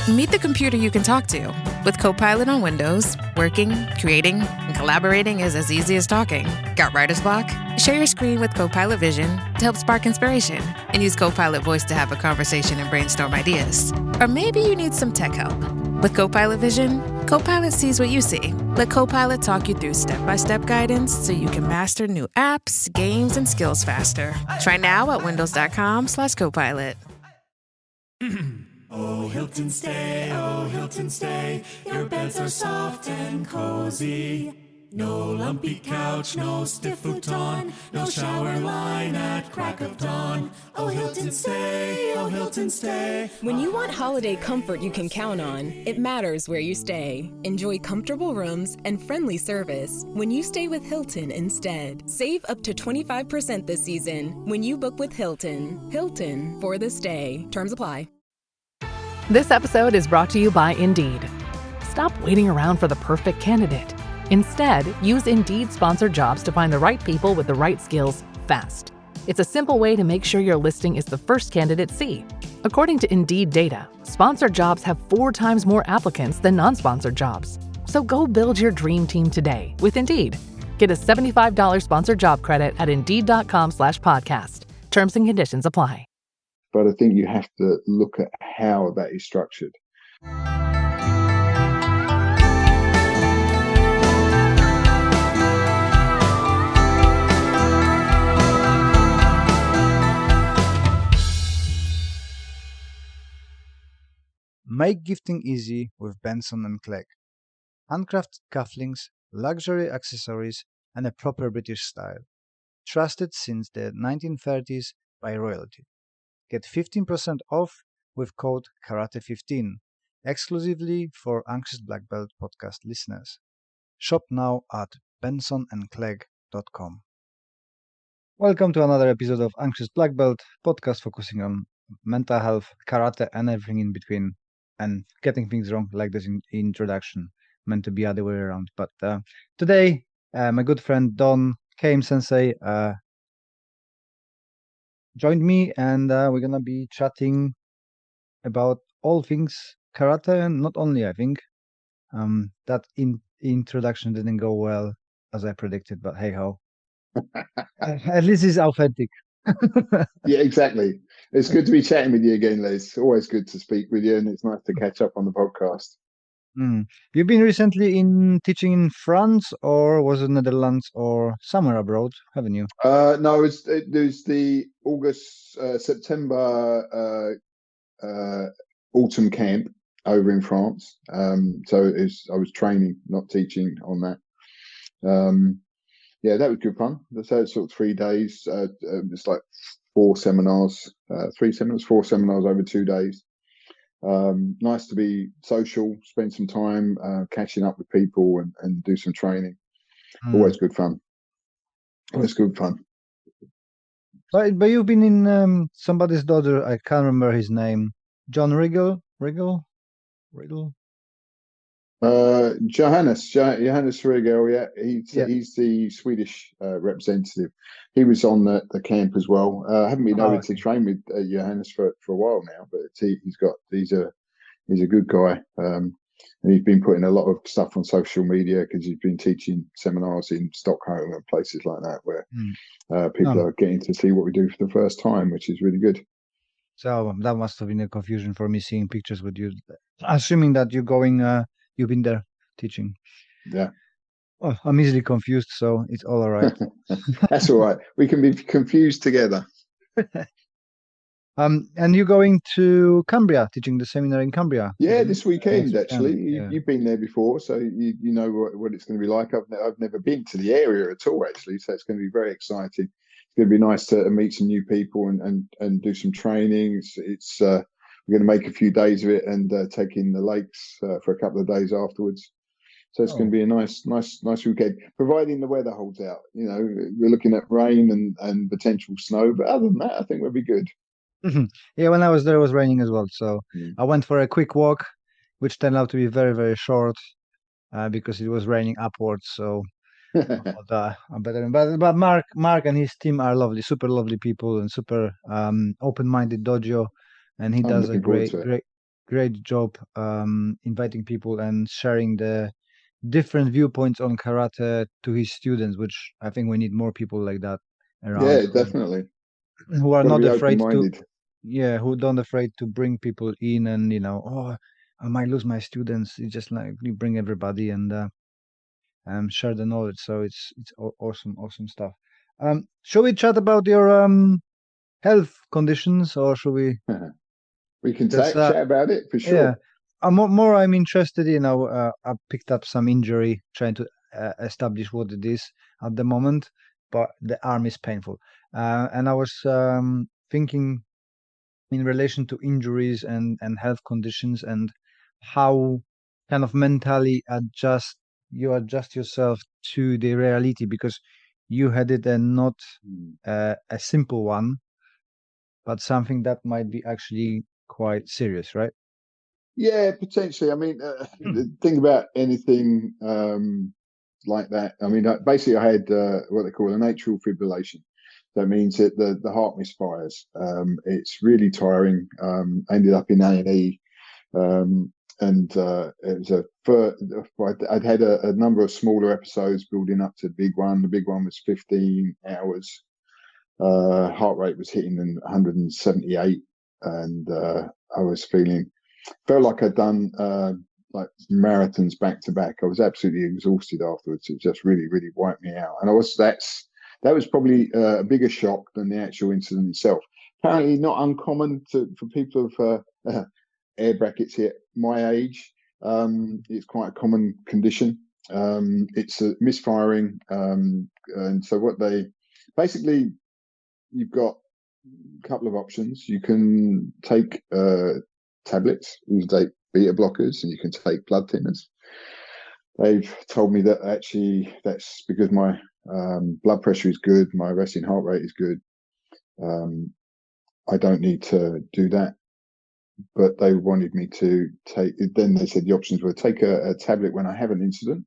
Meet the computer you can talk to. With Copilot on Windows, working, creating, and collaborating is as easy as talking. Got writer's block? Share your screen with Copilot Vision to help spark inspiration, and use Copilot Voice to have a conversation and brainstorm ideas. Or maybe you need some tech help. With Copilot Vision, Copilot sees what you see. Let Copilot talk you through step-by-step guidance so you can master new apps, games, and skills faster. Try now at windows.com/Copilot. Oh, Hilton stay, your beds are soft and cozy. No lumpy couch, no stiff futon, no shower line at crack of dawn. Oh, Hilton stay. When you want holiday comfort you can count on, it matters where you stay. Enjoy comfortable rooms and friendly service when you stay with Hilton instead. Save up to 25% this season when you book with Hilton. Hilton for the stay. Terms apply. This episode is brought to you by Indeed. Stop waiting around for the perfect candidate. Instead, use Indeed sponsored jobs to find the right people with the right skills fast. It's a simple way to make sure your listing is the first candidates see. According to Indeed data, sponsored jobs have 4 times more applicants than non-sponsored jobs. So go build your dream team today with Indeed. Get a $75 sponsored job credit at Indeed.com/podcast. Terms and conditions apply. But I think you have to look at how that is structured. Make gifting easy with Benson Clegg. Handcrafted cufflinks, luxury accessories, and a proper British style. Trusted since the 1930s by royalty. Get 15% off with code KARATE15, exclusively for Anxious Black Belt podcast listeners. Shop now at bensonandclegg.com. Welcome to another episode of Anxious Black Belt podcast focusing on mental health, karate, and everything in between, and getting things wrong like this in introduction, meant to be other way around. But today, my good friend Don came, Sensei, joined me, and we're gonna be chatting about all things karate, and not only, I think. That introduction didn't go well as I predicted, but hey ho. At least it's authentic. Yeah, exactly. It's good to be chatting with you again, Les. Always good to speak with you, and it's nice to catch up on the podcast. You've been recently teaching in France, or was it Netherlands, or somewhere abroad, haven't you? No, there's the August, September autumn camp over in France. So I was training, not teaching on that. Yeah, that was good fun. So it's sort of 3 days. It's like 4 seminars, 4 seminars over 2 days. Nice to be social, spend some time catching up with people and do some training. Always good fun. Always good fun. But you've been in somebody's daughter, I can't remember his name. John Riggle? Johannes Rigel, yeah, he's the Swedish representative. He was on the camp as well. I haven't been able to train with Johannes for a while now, but he's a good guy, and he's been putting a lot of stuff on social media because he's been teaching seminars in Stockholm and places like that where people are getting to see what we do for the first time, which is really good. So that must have been a confusion for me seeing pictures with you, assuming that you're going. You've been there teaching. Yeah. Oh, I'm easily confused, so it's all right. That's all right. We can be confused together. And you're going to Cumbria, teaching the seminar in Cumbria. Yeah, this weekend actually. You've been there before, so you know what it's going to be like. I've never been to the area at all actually, so it's going to be very exciting. It's going to be nice to meet some new people and do some training. It's we're going to make a few days of it and take in the lakes for a couple of days afterwards. So it's going to be a nice weekend, providing the weather holds out. You know, we're looking at rain and potential snow, but other than that, I think we'll be good. Yeah, when I was there, it was raining as well. So I went for a quick walk, which turned out to be very, very short because it was raining upwards. So but Mark and his team are lovely, super lovely people, and super open-minded dojo. And he does a great. great job inviting people and sharing the different viewpoints on karate to his students, which I think we need more people like that around Yeah, definitely. who are Got to not be afraid to, open-minded. who don't afraid to bring people in and, oh, I might lose my students. It's just like you bring everybody and share the knowledge. So it's awesome stuff. Shall we chat about your health conditions, or should we? We can Because chat about it for yeah, sure. I'm interested. I picked up some injury trying to establish what it is at the moment, but the arm is painful. And I was thinking in relation to injuries and health conditions and how kind of mentally adjust yourself to the reality, because you had it and not a simple one, but something that might be actually quite serious, right? Yeah, potentially. I mean, the thing about anything like that, I mean, basically, I had what they call an atrial fibrillation. That means that the heart misfires. It's really tiring. I ended up in A&E, and it was I'd had a number of smaller episodes building up to the big one. The big one was 15 hours. Heart rate was hitting 178, and I was felt like I'd done like marathons back to back. I was absolutely exhausted afterwards. It just really wiped me out. And that was probably a bigger shock than the actual incident itself. Apparently, not uncommon for people of air brackets here my age. It's quite a common condition. It's a misfiring, and so what they basically, you've got a couple of options. You can take tablets, you can take beta blockers, and you can take blood thinners. They've told me that actually that's because my blood pressure is good, my resting heart rate is good. I don't need to do that. But they wanted me to take, then they said the options were take a tablet when I have an incident.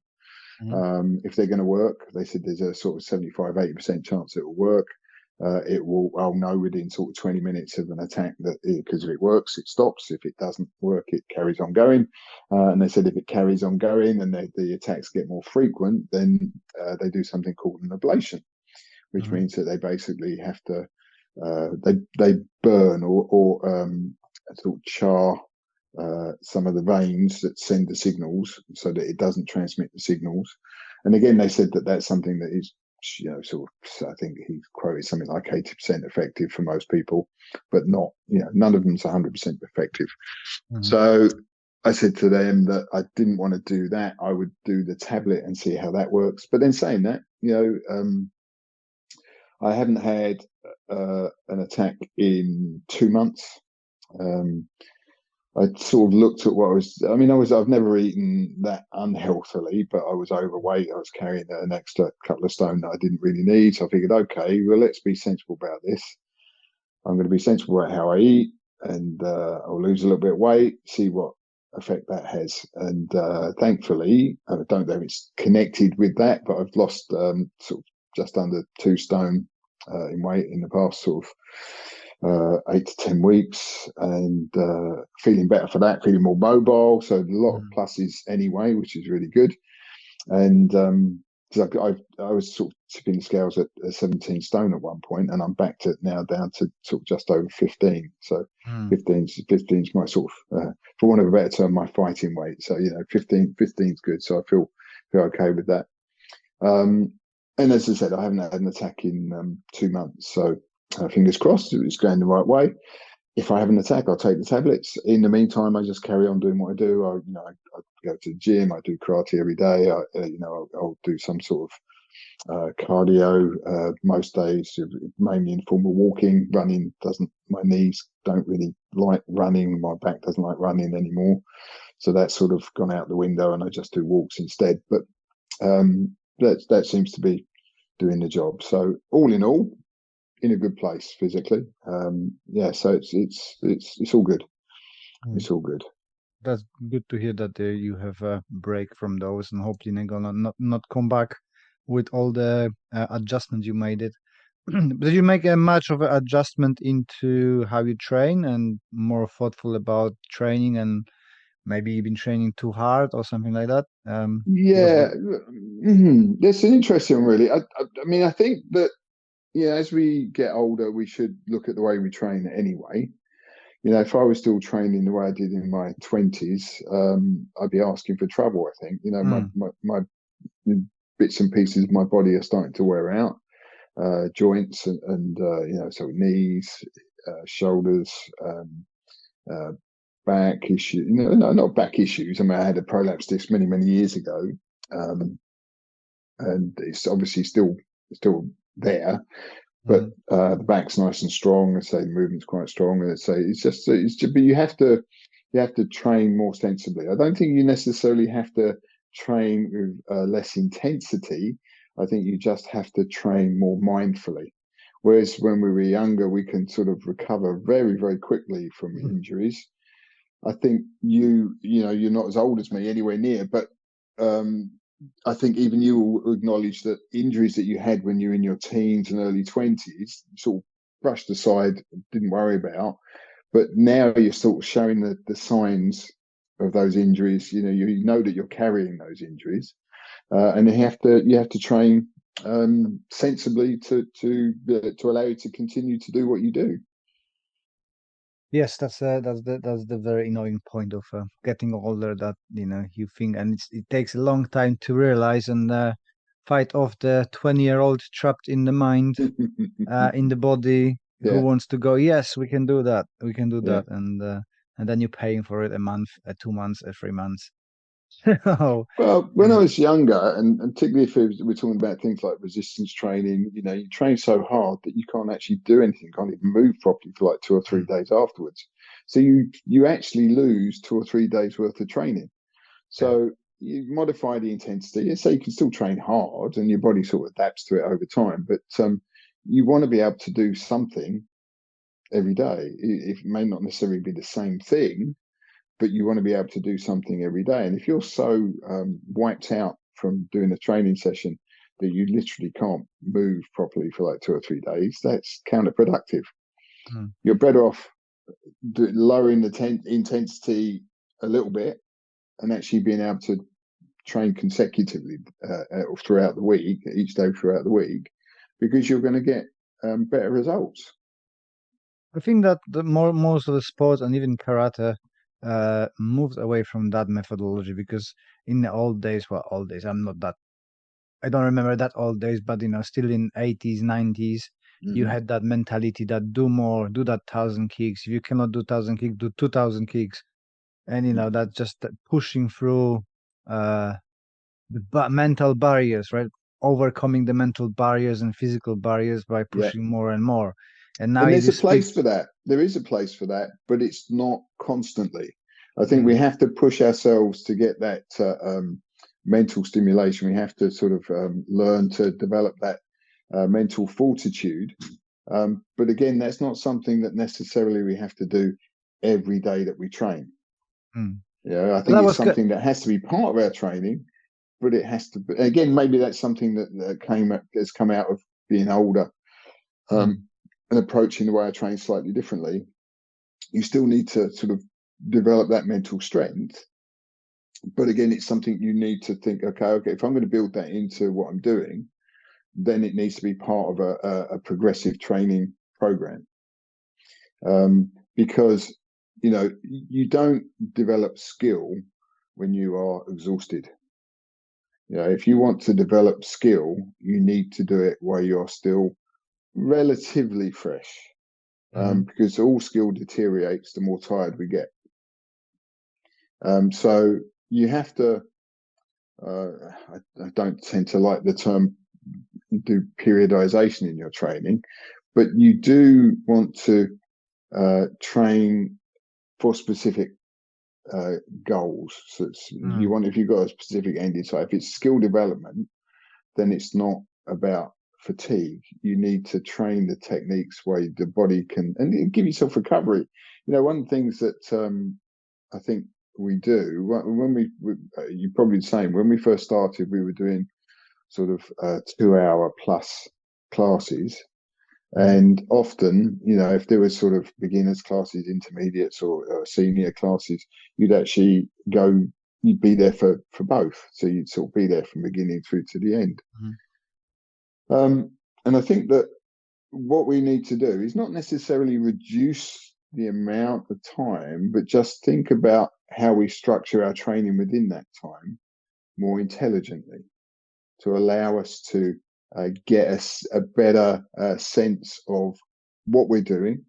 If they're going to work, they said there's a sort of 75-80% chance it will work. I'll know within sort of 20 minutes of an attack that because if it works, it stops. If it doesn't work, it carries on going. And they said if it carries on going and the attacks get more frequent, then they do something called an ablation, which means that they basically have to they burn or sort of char some of the veins that send the signals so that it doesn't transmit the signals. And again, they said that that's something that is, sort of, I think he quoted something like 80% effective for most people, but not, none of them's 100% effective. So I said to them that I didn't want to do that. I would do the tablet and see how that works. But then saying that, I haven't had an attack in 2 months. I sort of looked at I've never eaten that unhealthily, but I was overweight. I was carrying an extra couple of stone that I didn't really need. So I figured, okay, well, let's be sensible about this. I'm going to be sensible about how I eat, and I'll lose a little bit of weight, see what effect that has. And thankfully, I don't know if it's connected with that, but I've lost sort of just under 2 stone in weight in the past sort of 8 to 10 weeks, and feeling better for that, feeling more mobile. So a lot of pluses anyway, which is really good. And I was sort of tipping the scales at 17 stone at one point, and I'm back to now down to sort of just over 15. So 15 is my sort of, for want of a better term, my fighting weight. So 15 is good. So I feel okay with that. And as I said, I haven't had an attack in 2 months. So fingers crossed, it's going the right way. If I have an attack, I'll take the tablets. In the meantime, I just carry on doing what I do. I go to the gym. I do karate every day. I'll do some sort of cardio most days, mainly in the form of walking. Running my knees don't really like running. My back doesn't like running anymore. So that's sort of gone out the window, and I just do walks instead. But that seems to be doing the job. So all in all, in a good place physically. So it's all good. It's all good. That's good to hear that you have a break from those, and hopefully they're gonna not come back with all the adjustments you made it. Did you make much of an adjustment into how you train and more thoughtful about training, and maybe you've been training too hard or something like that? Yeah, that's an interesting one, really. I mean, I think that as we get older, we should look at the way we train anyway. If I was still training the way I did in my 20s, I'd be asking for trouble, I think. My bits and pieces of my body are starting to wear out, joints and so knees, shoulders, back issues. No, not back issues. I mean, I had a prolapse disc many, many years ago, and it's obviously still there. But the back's nice and strong. I say the movement's quite strong. And it's just, but you have to train more sensibly. I don't think you necessarily have to train with less intensity. I think you just have to train more mindfully. Whereas when we were younger, we can sort of recover very, very quickly from injuries. I think you're not as old as me anywhere near, but I think even you will acknowledge that injuries that you had when you were in your teens and early 20s, sort of brushed aside, didn't worry about. But now you're sort of showing the signs of those injuries. You know that you're carrying those injuries, and you have to train sensibly to allow you to continue to do what you do. Yes, that's the very annoying point of getting older, that you think, and it takes a long time to realize and fight off the 20-year-old trapped in the mind, in the body, who wants to go, yes, we can do that, and then you're paying for it a month, 2 months, 3 months. Well, when I was younger, and particularly if we're talking about things like resistance training, you train so hard that you can't actually do anything, can't even move properly for like 2 or 3 days afterwards. So you actually lose 2 or 3 days worth of training. So you modify the intensity. So you can still train hard, and your body sort of adapts to it over time. But you want to be able to do something every day. It may not necessarily be the same thing, but you want to be able to do something every day. And if you're so wiped out from doing a training session that you literally can't move properly for like 2 or 3 days, that's counterproductive. You're better off lowering the intensity a little bit and actually being able to train consecutively throughout the week, each day throughout the week, because you're going to get better results. I think that most of the sports and even karate moves away from that methodology, because in the old days, I don't remember that old days, but still in 80s, 90s, you had that mentality that do more, do that 1,000 kicks. If you cannot do 1,000 kicks, do 2,000 kicks. And that's just pushing through the mental barriers, right? Overcoming the mental barriers and physical barriers by pushing more and more. And now there's a place for that. There is a place for that, but it's not constantly. I think we have to push ourselves to get that mental stimulation. We have to sort of learn to develop that mental fortitude. But again, that's not something that necessarily we have to do every day that we train. I think it's something that has to be part of our training, but it has to be, again, maybe that's something that has come out of being older. And approaching the way I train slightly differently. You still need to sort of develop that mental strength. But again, it's something you need to think, okay, if I'm going to build that into what I'm doing, then it needs to be part of a progressive training program. Because, you don't develop skill when you are exhausted. If you want to develop skill, you need to do it while you're still relatively fresh, because all skill deteriorates the more tired we get. So you have to, I don't tend to like the term do periodization in your training, but you do want to train for specific goals. So if you've got a specific end in sight, if it's skill development, then it's not about fatigue. You need to train the techniques where the body can, and give yourself recovery. One of the things that I think we do when you're probably the same, when we first started, we were doing sort of 2-hour plus classes, And often, if there was sort of beginners classes, intermediates, or senior classes, you'd actually you'd be there for both. So you'd sort of be there from beginning through to the end. And I think that what we need to do is not necessarily reduce the amount of time, but just think about how we structure our training within that time more intelligently to allow us to get us a better sense of what we're doing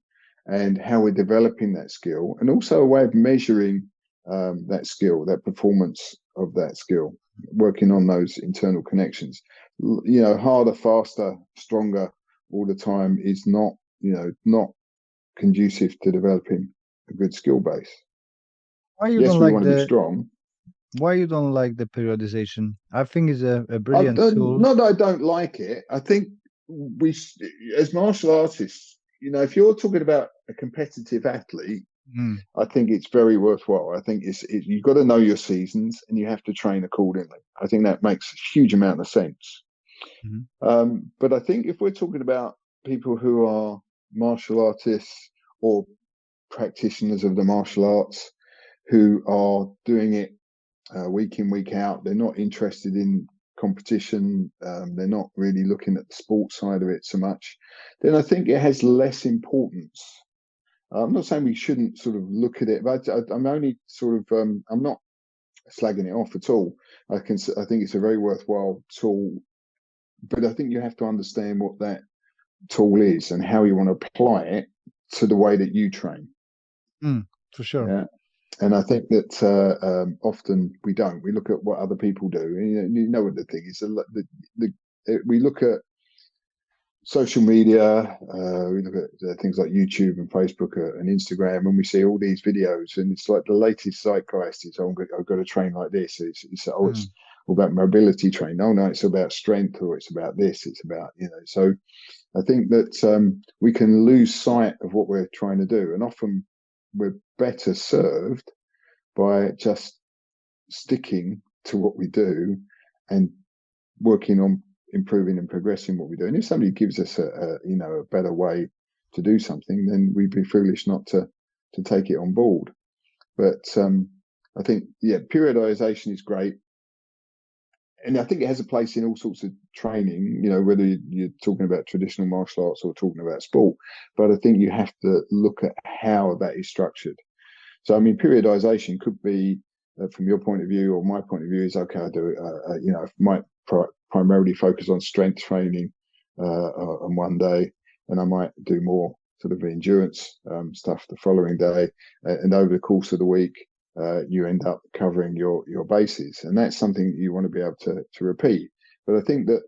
and how we're developing that skill, and also a way of measuring that skill, that performance of that skill, working on those internal connections. Harder, faster, stronger all the time is not conducive to developing a good skill base. Why you yes, don't we like want to be strong. Why you don't like the periodization? I think it's a brilliant tool. Not that I don't like it. I think we, as martial artists, if you're talking about a competitive athlete, I think it's very worthwhile. I think you've got to know your seasons and you have to train accordingly. I think that makes a huge amount of sense. But I think if we're talking about people who are martial artists or practitioners of the martial arts who are doing it week in, week out, they're not interested in competition, they're not really looking at the sports side of it so much, then I think it has less importance. I'm not saying we shouldn't sort of look at it, but I'm only sort of I'm not slagging it off at all. I think it's a very worthwhile tool, but I think you have to understand what that tool is and how you want to apply it to the way that you train. For sure. Yeah. And I think that often we don't. We look at what other people do. And you know what the thing is. We look at social media. We look at things like YouTube and Facebook and Instagram, and we see all these videos. And it's like the latest zeitgeist is, I've got to train like this. It's all about mobility training. Oh no, it's about strength, or it's about this. It's about So I think that we can lose sight of what we're trying to do, and often we're better served by just sticking to what we do and working on improving and progressing what we do. And if somebody gives us a better way to do something, then we'd be foolish not to take it on board. But I think periodization is great. And I think it has a place in all sorts of training, whether you're talking about traditional martial arts or talking about sport. But I think you have to look at how that is structured. So, I mean, periodization could be, from your point of view or my point of view, is okay. I do, I might primarily focus on strength training on one day, and I might do more sort of endurance stuff the following day, and over the course of the week, you end up covering your bases, and that's something that you want to be able to repeat. But I think that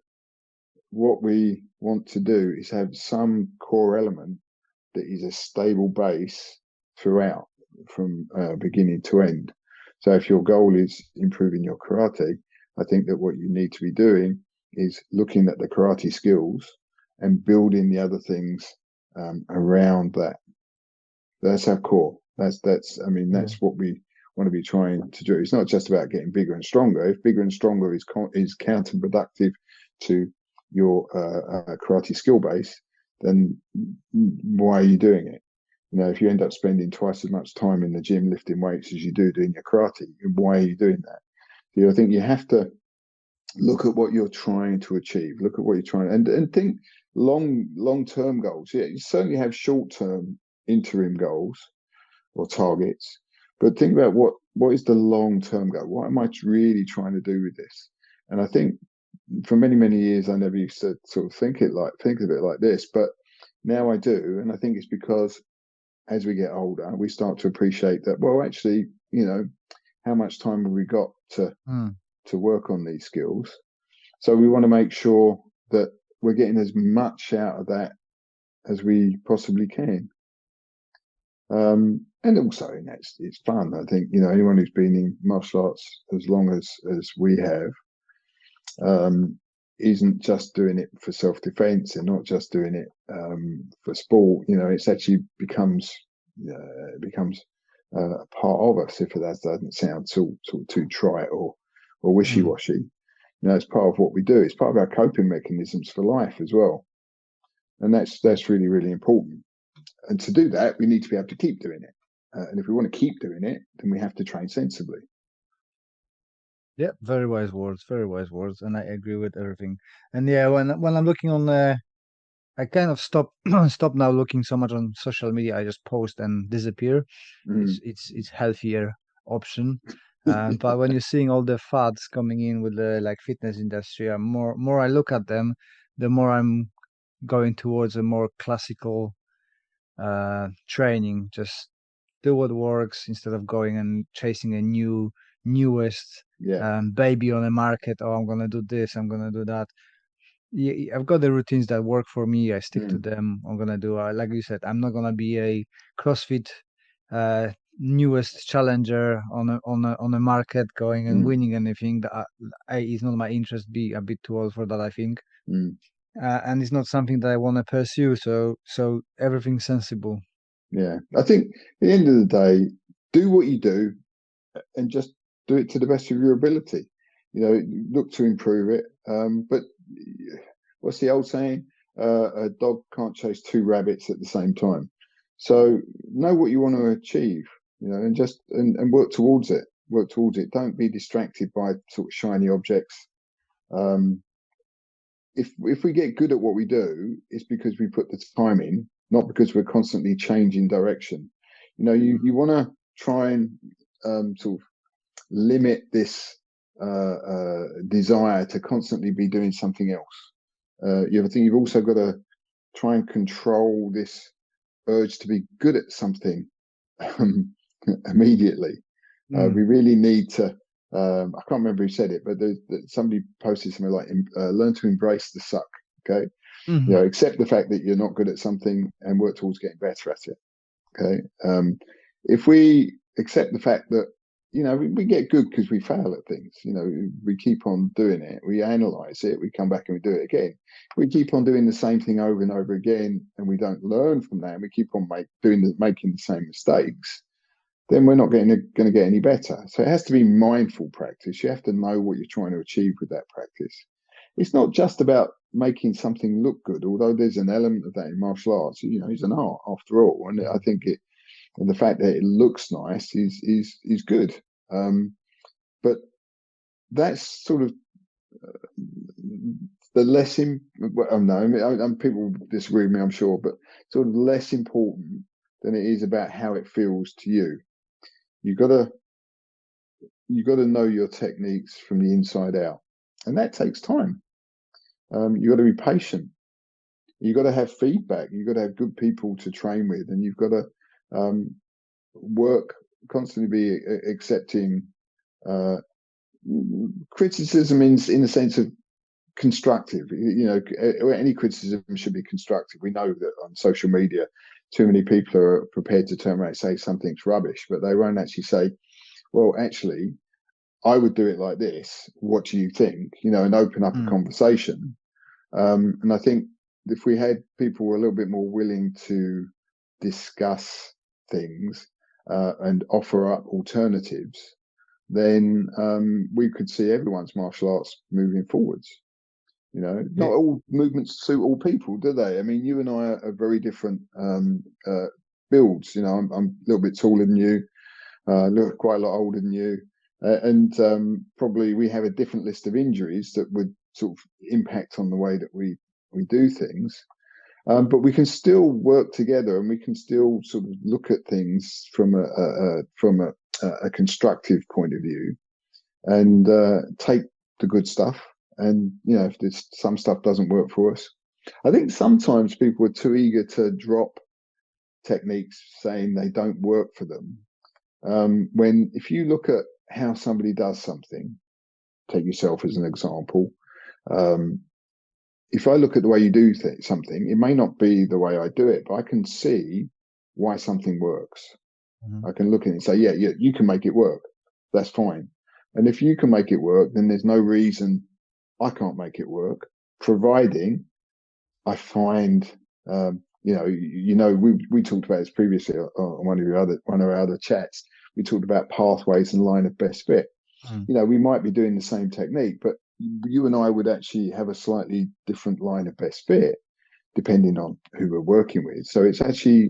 what we want to do is have some core element that is a stable base throughout, from beginning to end. So if your goal is improving your karate, I think that what you need to be doing is looking at the karate skills and building the other things around that. That's our core. That's what we want to be trying to do. It's not just about getting bigger and stronger. If bigger and stronger is counterproductive to your karate skill base, then why are you doing it? If you end up spending twice as much time in the gym lifting weights as you do doing your karate, why are you doing that? So I think you have to look at what you're trying to achieve. Look at what you're trying and think long-term goals. Yeah, you certainly have short-term interim goals or targets, but think about what is the long-term goal? What am I really trying to do with this? And I think for many, many years, I never used to sort of think of it like this, but now I do. And I think it's because as we get older, we start to appreciate that, well, actually, how much time have we got to work on these skills? So we want to make sure that we're getting as much out of that as we possibly can. And also, it's fun. I think, anyone who's been in martial arts as long as we have, isn't just doing it for self-defense and not just doing it for sport. It's actually becomes a part of us, if that doesn't sound too trite or wishy-washy. It's part of what we do. It's part of our coping mechanisms for life as well. And that's really, really important. And to do that, we need to be able to keep doing it. And if we want to keep doing it, then we have to train sensibly. Yeah, very wise words, and I agree with everything. And yeah, when I'm looking on, I kind of stop now looking so much on social media. I just post and disappear. It's healthier option. But when you're seeing all the fads coming in with the like fitness industry, more I look at them, the more I'm going towards a more classical training. Just do what works instead of going and chasing a newest baby on the market. Oh, I'm gonna do this, I'm gonna do that. Yeah, I've got the routines that work for me. I stick to them. I'm gonna do, like you said, I'm not gonna be a CrossFit newest challenger on a market going and winning anything. That is not my interest. Be a bit too old for that, I think. And it's not something that I want to pursue. So everything's sensible. Yeah, I think at the end of the day, do what you do, and just do it to the best of your ability. Look to improve it. But what's the old saying? A dog can't chase two rabbits at the same time. So know what you want to achieve, and just and work towards it. Work towards it. Don't be distracted by sort of shiny objects. If we get good at what we do, it's because we put the time in, not because we're constantly changing direction. You want to try and sort of limit this desire to constantly be doing something else. You've also got to try and control this urge to be good at something immediately. We really need to. I can't remember who said it, but somebody posted something like, "Learn to embrace the suck." Okay, accept the fact that you're not good at something and work towards getting better at it. Okay, if we accept the fact that we get good because we fail at things. We keep on doing it. We analyze it. We come back and we do it again. We keep on doing the same thing over and over again, and we don't learn from that. And we keep on making the same mistakes. Then we're not going to get any better. So it has to be mindful practice. You have to know what you're trying to achieve with that practice. It's not just about making something look good, although there's an element of that in martial arts. It's an art after all, and I think and the fact that it looks nice is good. But that's sort of the less people disagree with me, I'm sure, but sort of less important than it is about how it feels to you. You got to know your techniques from the inside out, and that takes time. You got to be patient. You got to have feedback. You got to have good people to train with, and you've got to work constantly, be accepting criticism in the sense of constructive. Any criticism should be constructive. We know that on social media, too many people are prepared to turn around and say something's rubbish, but they won't actually say, well, actually, I would do it like this. What do you think? And open up a conversation. And I think if we had people who were a little bit more willing to discuss things and offer up alternatives, then we could see everyone's martial arts moving forwards. Not all movements suit all people, do they? I mean, you and I are very different builds. I'm a little bit taller than you, look quite a lot older than you, and probably we have a different list of injuries that would sort of impact on the way that we do things. But we can still work together, and we can still sort of look at things from a constructive point of view, and take the good stuff. And if some stuff doesn't work for us, I think sometimes people are too eager to drop techniques, saying they don't work for them. When if you look at how somebody does something, take yourself as an example. If I look at the way you do something, it may not be the way I do it, but I can see why something works. I can look at it and say, yeah, you can make it work. That's fine. And if you can make it work, then there's no reason I can't make it work, providing I find, we talked about this previously on one of our other chats. We talked about pathways and line of best fit. We might be doing the same technique, but you and I would actually have a slightly different line of best fit. depending on who we're working with. So it's actually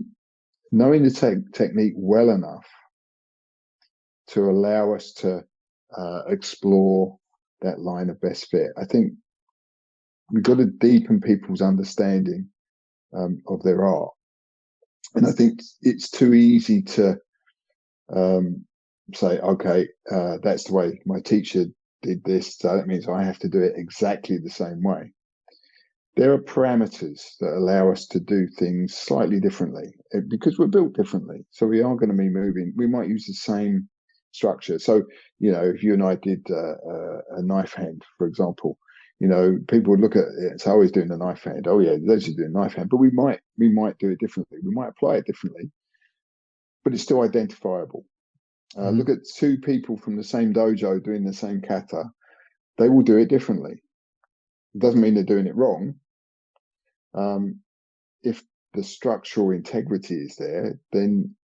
knowing the technique well enough to allow us to explore that line of best fit. I think we've got to deepen people's understanding of their art. And I think it's too easy to say, okay, that's the way my teacher did this, so that means I have to do it exactly the same way. There are parameters that allow us to do things slightly differently because we're built differently. So we are going to be moving. We might use the same structure. So, if you and I did a knife hand, for example, people would look at it and say, oh, he's doing a knife hand. Oh, yeah, those are doing a knife hand. But we might do it differently. We might apply it differently, but it's still identifiable. Look at two people from the same dojo doing the same kata. They will do it differently. It doesn't mean they're doing it wrong. If the structural integrity is there, then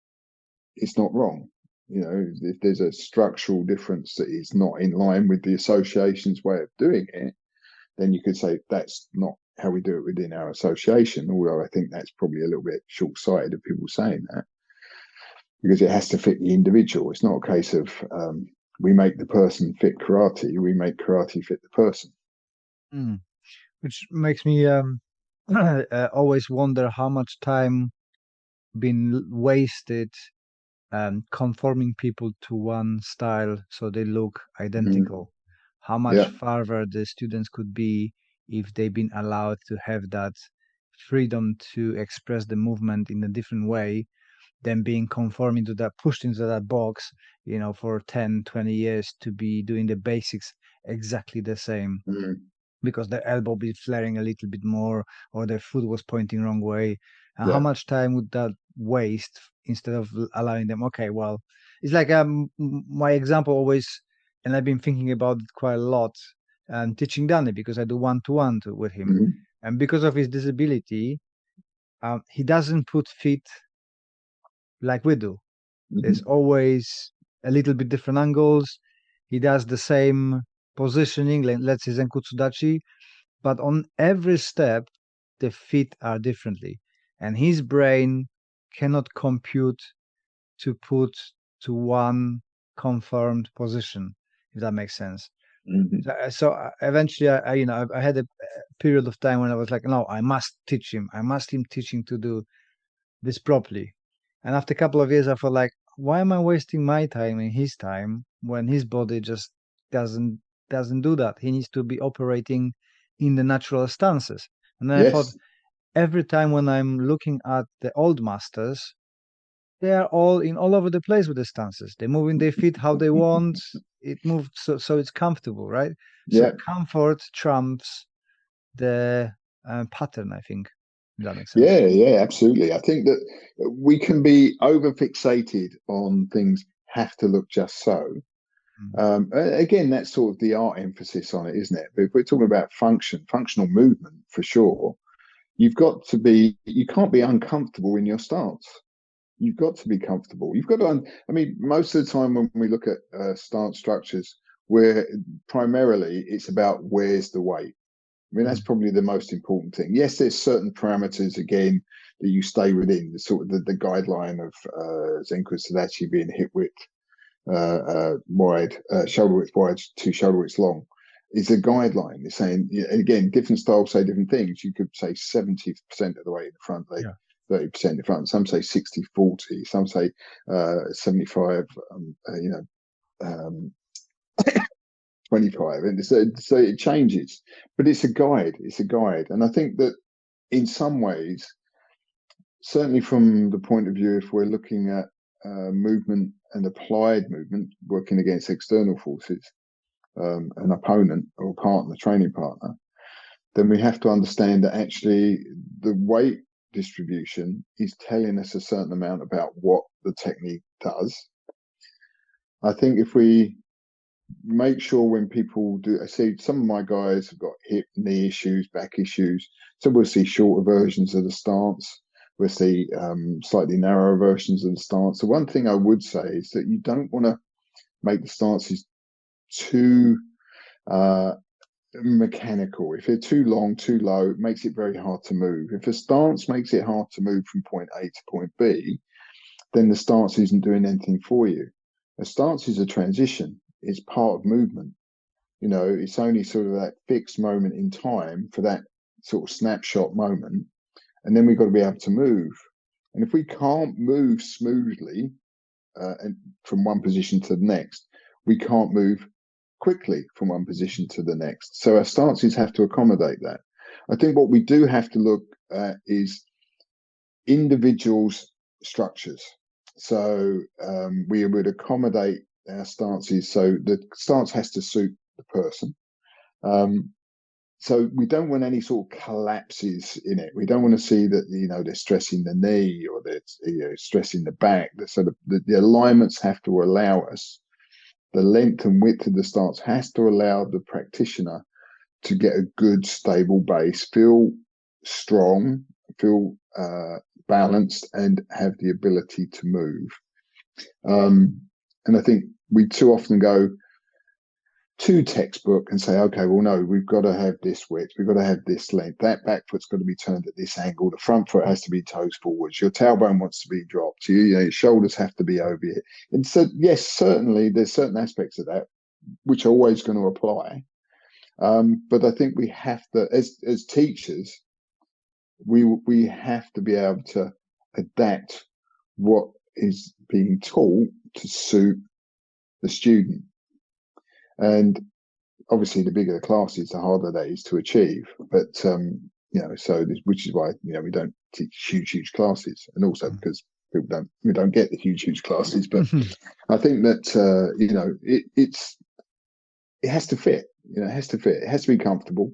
it's not wrong. If there's a structural difference that is not in line with the association's way of doing it, then you could say that's not how we do it within our association, although I think that's probably a little bit short-sighted of people saying that, because it has to fit the individual. It's not a case of we make the person fit karate, we make karate fit the person. Which makes me always wonder how much time been wasted conforming people to one style so they look identical. How much farther the students could be if they've been allowed to have that freedom to express the movement in a different way than being conforming to that, pushed into that box, for 10, 20 years to be doing the basics exactly the same. Because their elbow be flaring a little bit more, or their foot was pointing wrong way. And how much time would that waste instead of allowing them? Okay, well, it's like my example always, and I've been thinking about it quite a lot, teaching Danny, because I do one-to-one with him. And because of his disability, he doesn't put feet like we do. There's always a little bit different angles. He does the same positioning, let's say Zenkutsudachi, but on every step, the feet are differently. And his brain cannot compute to put to one confirmed position, if that makes sense. So eventually, I had a period of time when I was like, no, I must teach him. I must teach him to do this properly. And after a couple of years, I felt like, why am I wasting my time and his time when his body just doesn't do that? He needs to be operating in the natural stances. And then I thought, every time when I'm looking at the old masters, they are all over the place with the stances. They're moving their feet how they want. It moves so it's comfortable, right? So comfort trumps the pattern, I think. If that makes sense. Yeah, absolutely. I think that we can be over fixated on things have to look just so. Again, that's sort of the art emphasis on it, isn't it? But if we're talking about functional movement, for sure, you can't be uncomfortable in your stance. You've got to be comfortable. You've got to, most of the time when we look at stance structures, where primarily it's about where's the weight. That's probably the most important thing. Yes, there's certain parameters, again, that you stay within, the sort of the guideline of Zenkutsudachi being hip width wide, shoulder width wide to shoulder width long, is a guideline. It's saying, again, different styles say different things. You could say 70% of the way in the front leg, 30% in the front. Some say 60-40. Some say 75. 25, and so it changes, but it's a guide. And I think that in some ways, certainly from the point of view, if we're looking at movement and applied movement, working against external forces, an opponent or partner, training partner, then we have to understand that actually the weight distribution is telling us a certain amount about what the technique does. I think if we make sure when people do, I see some of my guys have got hip, knee issues, back issues, so we'll see shorter versions of the stance. We'll see slightly narrower versions of the stance. So one thing I would say is that you don't want to make the stances too mechanical. If they're too long, too low, it makes it very hard to move. If a stance makes it hard to move from point A to point B, then the stance isn't doing anything for you. A stance is a transition. It's part of movement. It's only sort of that fixed moment in time for that sort of snapshot moment. And then we've got to be able to move. And if we can't move smoothly and from one position to the next, we can't move quickly from one position to the next. So our stances have to accommodate that. I think what we do have to look at is individuals' structures. So we would accommodate our stances. So the stance has to suit the person. So we don't want any sort of collapses in it. We don't want to see that, they're stressing the knee or they're stressing the back. The alignments have to allow us. The length and width of the stance has to allow the practitioner to get a good, stable base, feel strong, feel balanced, and have the ability to move. And I think we too often go to textbook and say, okay, well, no, we've got to have this width, we've got to have this length, that back foot's got to be turned at this angle, the front foot has to be toes forwards, your tailbone wants to be dropped, your shoulders have to be over here. And so, yes, certainly there's certain aspects of that which are always going to apply. But I think we have to, as teachers, we have to be able to adapt what is being taught to suit the student. And obviously, the bigger the classes, the harder that is to achieve. But which is why we don't teach huge classes, and also because we don't get the huge classes. But I think that it has to fit. It has to fit. It has to be comfortable.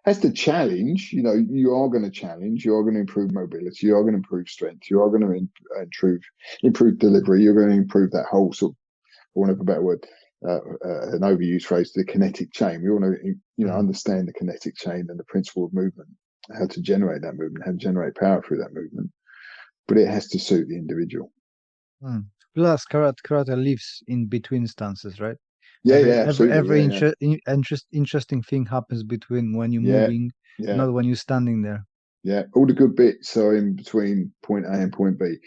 It has to challenge. You are going to challenge. You are going to improve mobility. You are going to improve strength. You are going to improve delivery. You're going to improve that whole sort of, for want of a better word, an overused phrase, the kinetic chain. We want to, understand the kinetic chain and the principle of movement, how to generate that movement, how to generate power through that movement. But it has to suit the individual. Plus, karate lives in between stances, right? Absolutely. Every interesting thing happens between when you're moving, not when you're standing there. Yeah, all the good bits are in between point A and point B.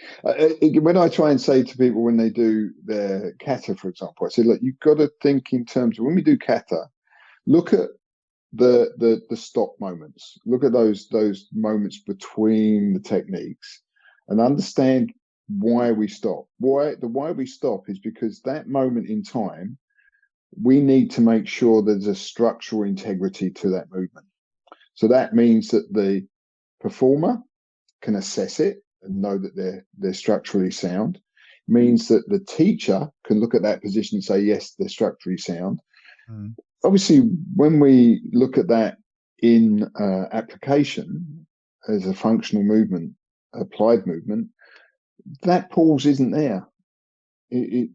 When I try and say to people when they do their kata, for example, I say, look, you've got to think in terms of when we do kata, look at the stop moments. Look at those moments between the techniques and understand why we stop. Why we stop is because that moment in time, we need to make sure there's a structural integrity to that movement. So that means that the performer can assess it and know that they're structurally sound. It means that the teacher can look at that position and say, yes, they're structurally sound. Obviously, when we look at that in application as a functional movement, applied movement, that pause isn't there. It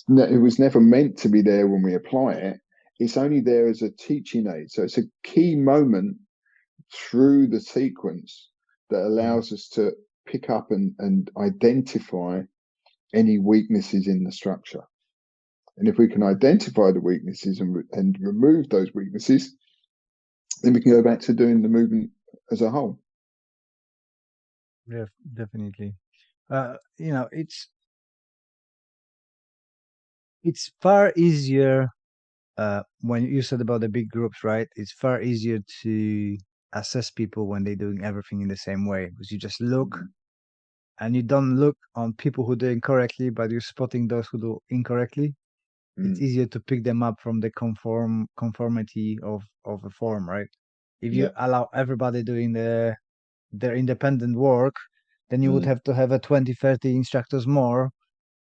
was never meant to be there when we apply it. It's only there as a teaching aid. So it's a key moment through the sequence that allows us to pick up and identify any weaknesses in the structure. And if we can identify the weaknesses and remove those weaknesses, then we can go back to doing the movement as a whole. Yeah, definitely. It's far easier when you said about the big groups, right? It's far easier to assess people when they're doing everything in the same way, because you just look and you don't look on people who do incorrectly, but you're spotting those who do incorrectly. It's easier to pick them up from the conformity of a form, right? If you allow everybody doing their independent work, then you would have to have a 20-30 instructors more,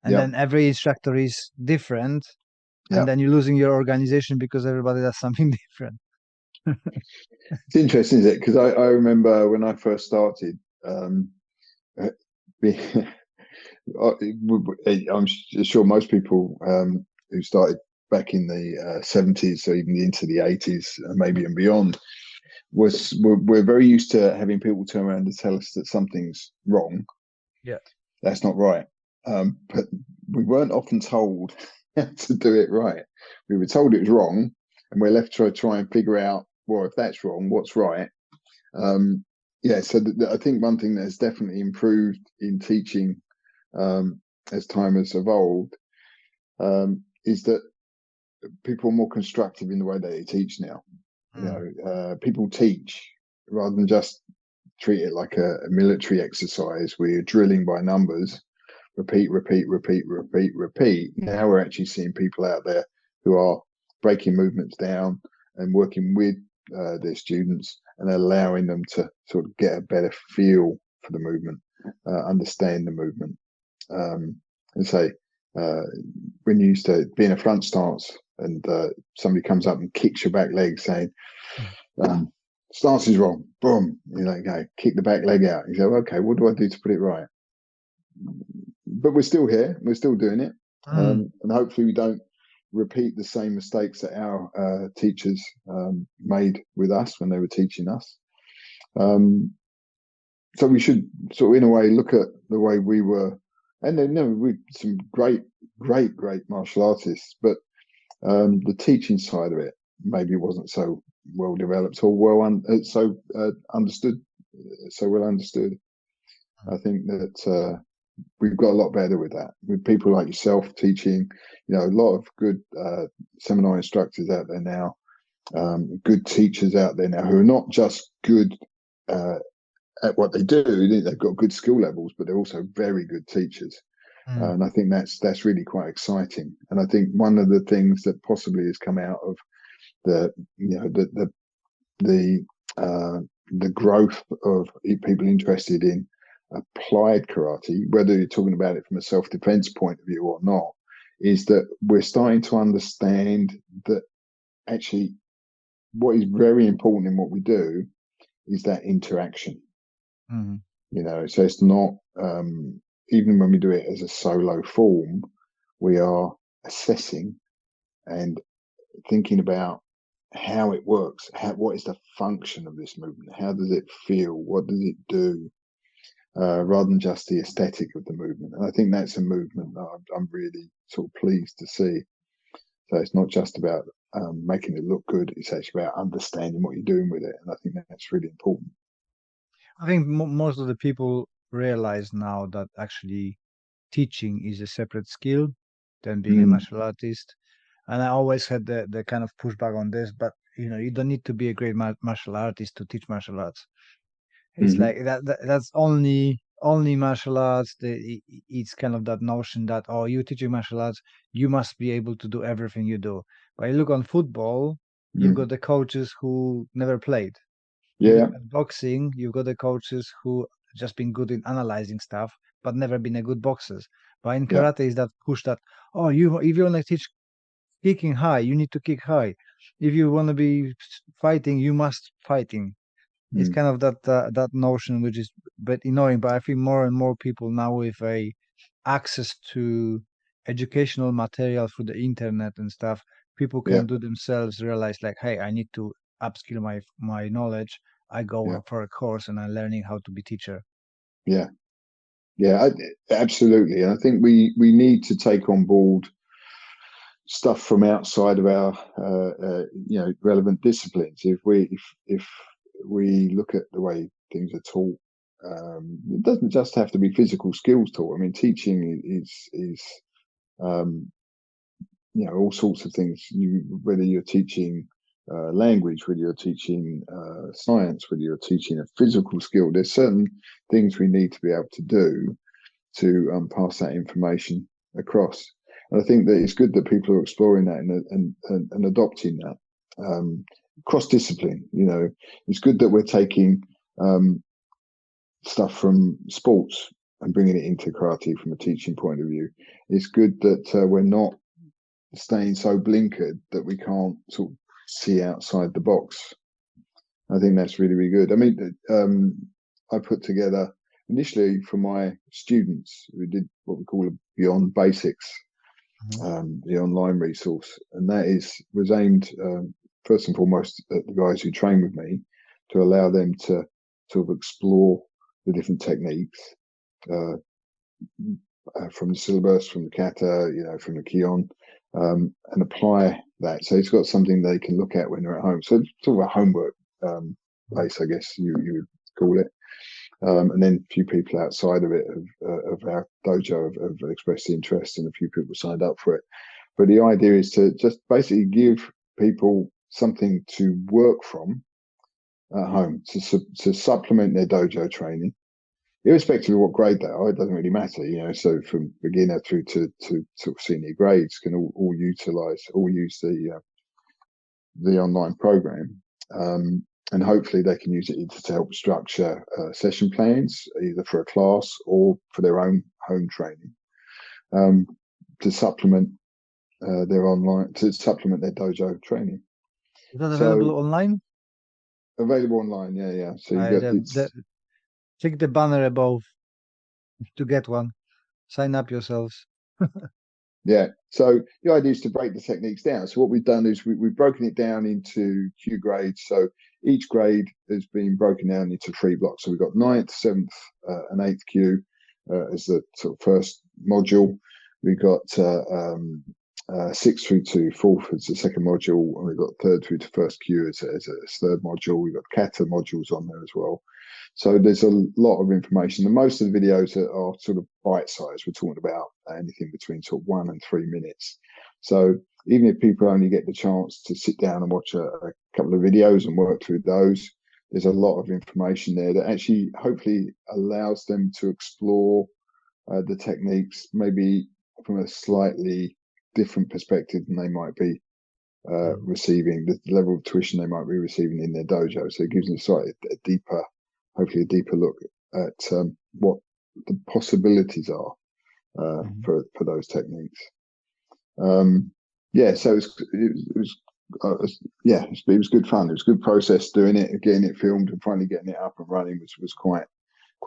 and then every instructor is different, and then you're losing your organization because everybody does something different. It's interesting, isn't it? Because I remember when I first started, I'm sure most people who started back in the 70s, or even into the 80s, maybe and beyond, we're very used to having people turn around and tell us that something's wrong. Yeah, that's not right. But we weren't often told how to do it right. We were told it was wrong, and we're left to try and figure out, well, if that's wrong, what's right. So I think one thing that has definitely improved in teaching as time has evolved is that people are more constructive in the way that they teach now. People teach rather than just treat it like a military exercise where you're drilling by numbers, repeat. Now we're actually seeing people out there who are breaking movements down and working with their students and allowing them to sort of get a better feel for the movement, understand the movement. And say, when you used to be in a front stance and somebody comes up and kicks your back leg saying, stance is wrong, boom, you're like, okay, kick the back leg out. You go, okay, what do I do to put it right? But we're still here, we're still doing it. And hopefully we don't repeat the same mistakes that our teachers made with us when they were teaching us. So we should sort of, in a way, look at the way we were. And then, we some great martial artists, but the teaching side of it maybe wasn't so well developed or understood. So well understood. I think that we've got a lot better with that. With people like yourself teaching, a lot of good seminar instructors out there now, good teachers out there now who are not just good at what they do. They've got good skill levels, but they're also very good teachers. And I think that's really quite exciting. And I think one of the things that possibly has come out of the growth of people interested in applied karate, whether you're talking about it from a self-defense point of view or not, is that we're starting to understand that actually what is very important in what we do is that interaction. So it's not even when we do it as a solo form, we are assessing and thinking about how it works, what is the function of this movement, how does it feel, what does it do, rather than just the aesthetic of the movement. And I think that's a movement that I'm really sort of pleased to see. So it's not just about making it look good, it's actually about understanding what you're doing with it. And I think that's really important. I think most of the people realize now that actually teaching is a separate skill than being a martial artist. And I always had the kind of pushback on this, but you don't need to be a great martial artist to teach martial arts. It's like that's only martial arts. It's kind of that notion that, oh, you teaching martial arts, you must be able to do everything you do. But you look on football, you've got the coaches who never played. At boxing, you've got the coaches who just been good in analyzing stuff, but never been a good boxers. But in karate, is that push that, if you want to teach kicking high, you need to kick high. If you want to be fighting, you must fighting. It's kind of that notion, which is a bit annoying. But I think more and more people now with access to educational material through the internet and stuff, people can do themselves realize like, hey, I need to upskill my knowledge. I go for a course and I'm learning how to be teacher. Absolutely. And I think we need to take on board stuff from outside of our relevant disciplines. If we look at the way things are taught, it doesn't just have to be physical skills taught. I mean, teaching is all sorts of things. Whether you're teaching language, whether you're teaching science, whether you're teaching a physical skill, there's certain things we need to be able to do to pass that information across. And I think that it's good that people are exploring that and adopting that cross discipline. It's good that we're taking stuff from sports and bringing it into karate from a teaching point of view. It's good that we're not staying so blinkered that we can't sort of see outside the box. I think that's really, really good. I mean, I put together initially for my students, we did what we call a Beyond Basics, the online resource, and that was aimed first and foremost at the guys who train with me, to allow them to sort of explore the different techniques from the syllabus, from the kata, from the kion, and apply that. So it's got something they can look at when they're at home. So it's sort of a homework place, I guess you would call it. And then a few people outside of it of our dojo have expressed interest, and a few people signed up for it. But the idea is to just basically give people something to work from at home to supplement their dojo training, irrespective of what grade they are. It doesn't really matter, So from beginner through to sort of senior grades can all use the online program. And hopefully they can use it either to help structure session plans, either for a class or for their own home training, to supplement their dojo training. Is that available online? Available online, yeah. So check the banner above to get one. Sign up yourselves. Yeah. So the idea is to break the techniques down. So what we've done is we've broken it down into Q grades. So each grade has been broken down into 3 blocks. So we've got 9th, 7th, and 8th Q as the sort of first module. We've got 6th through to 4th as the second module, and we've got 3rd through to 1st Q as a 3rd module. We've got kata modules on there as well. So there's a lot of information, and most of the videos are sort of bite-sized. We're talking about anything between sort of 1 and 3 minutes. So even if people only get the chance to sit down and watch a couple of videos and work through those, there's a lot of information there that actually hopefully allows them to explore the techniques maybe from a slightly different perspective than they might be receiving, the level of tuition they might be receiving in their dojo. So it gives them hopefully a deeper look at what the possibilities are for those techniques. So it was good fun. It was a good process doing it, getting it filmed and finally getting it up and running, which was quite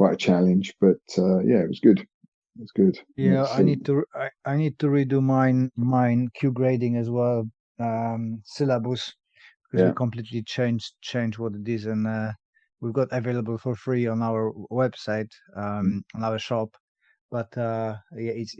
a challenge. But it was good. It was good. Yeah, I need to redo mine Q grading as well, syllabus, because we completely changed what it is, and we've got available for free on our website, on our shop. But it's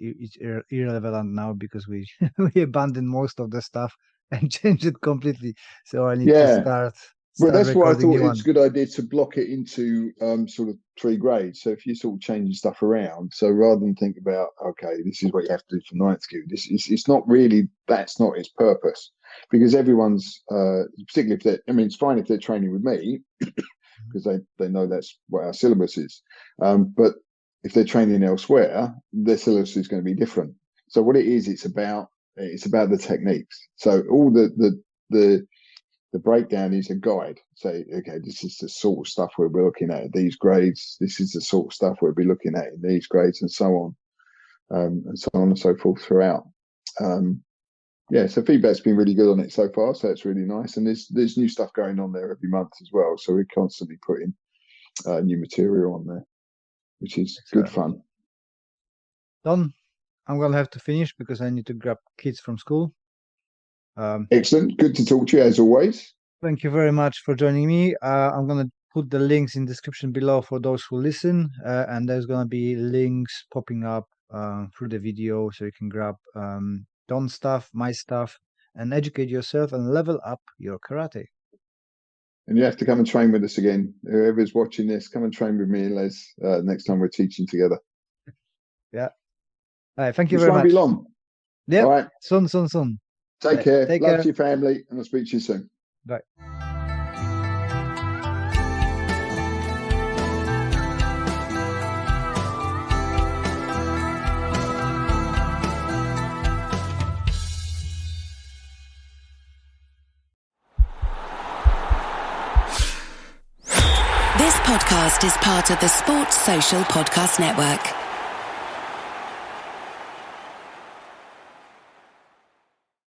irrelevant now because we abandoned most of the stuff and changed it completely. So I need to start. Well, that's why I thought it's a good idea to block it into sort of 3 grades. So if you sort of changing stuff around, so rather than think about, okay, this is what you have to do for 9th Q, it's not really, that's not its purpose, because everyone's, particularly if it's fine if they're training with me because they know that's what our syllabus is. But if they're training elsewhere, their syllabus is going to be different. So what it is, it's about the techniques. So all the breakdown is a guide. Say, okay, this is the sort of stuff we'll be looking at these grades. This is the sort of stuff we'll be looking at in these grades, and so on, and so forth throughout. So feedback's been really good on it so far. So it's really nice, and there's new stuff going on there every month as well. So we're constantly putting new material on there, which is good fun. Don, I'm gonna have to finish because I need to grab kids from school. Excellent. Good to talk to you as always. Thank you very much for joining me. I'm going to put the links in the description below for those who listen, and there's going to be links popping up through the video, so you can grab Don's stuff, my stuff, and educate yourself and level up your karate. And you have to come and train with us again. Whoever's watching this, come and train with me and Les next time we're teaching together. Yeah. All right, thank you very much. Won't be long. Yeah. All right. Soon. Take care. Take Love care. to your family, and I'll speak to you soon. Bye. This podcast is part of the Sports Social Podcast Network.